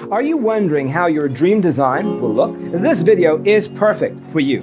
Are you wondering how your dream design will look? This video is perfect for you.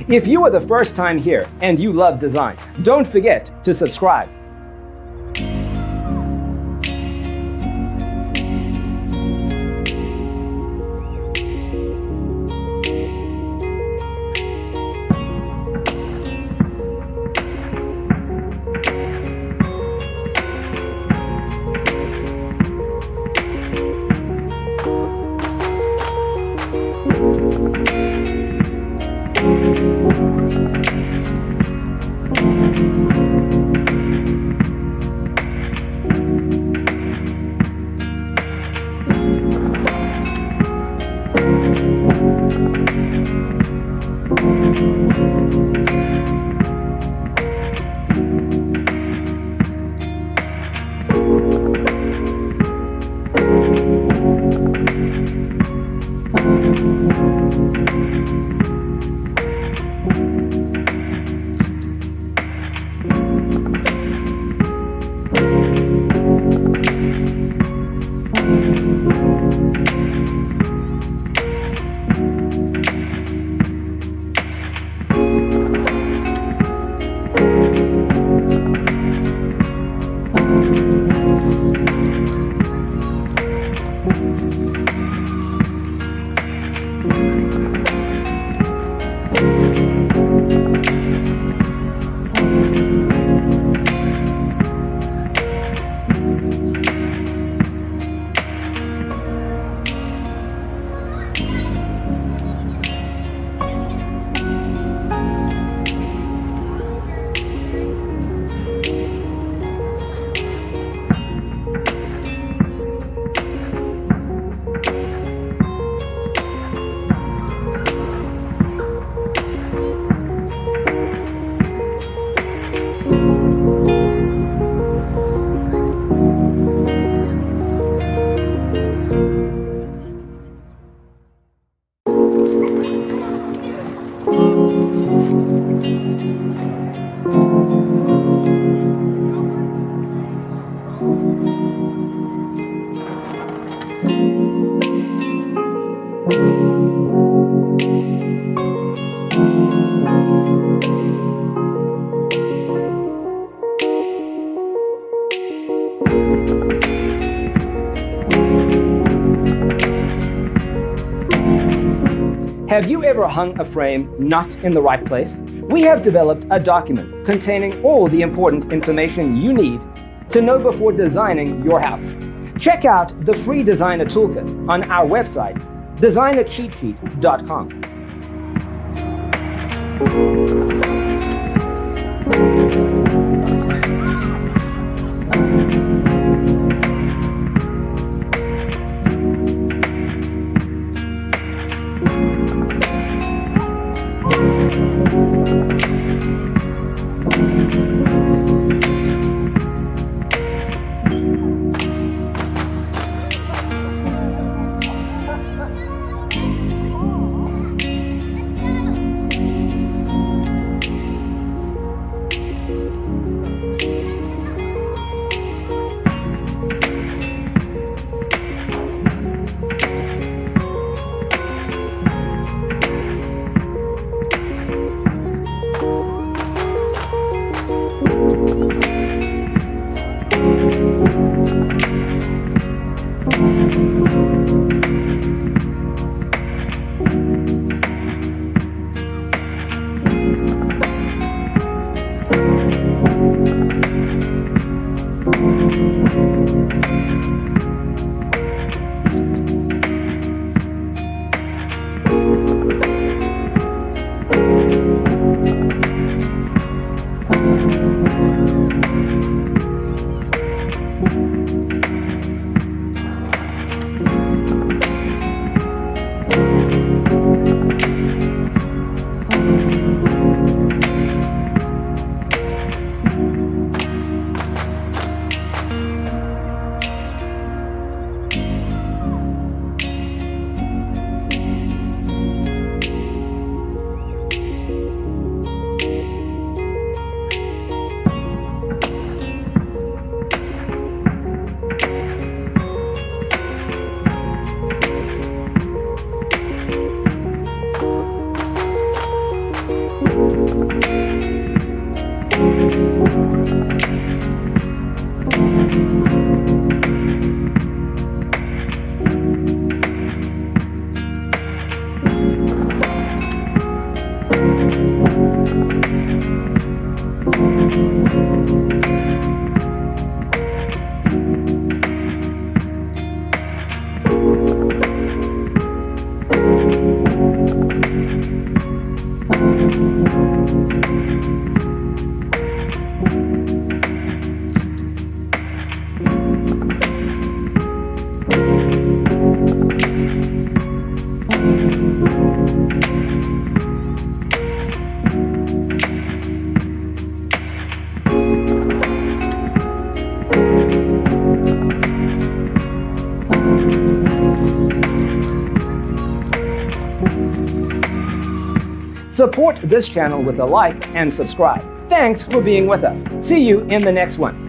If you are the first time here and you love design, don't forget to subscribe. Have you ever hung a frame not in the right place? We have developed a document containing all the important information you need to know before designing your house. Check out the free designer toolkit on our website, designercheatsheet.com. Support this channel with a like and subscribe. Thanks for being with us. See you in the next one.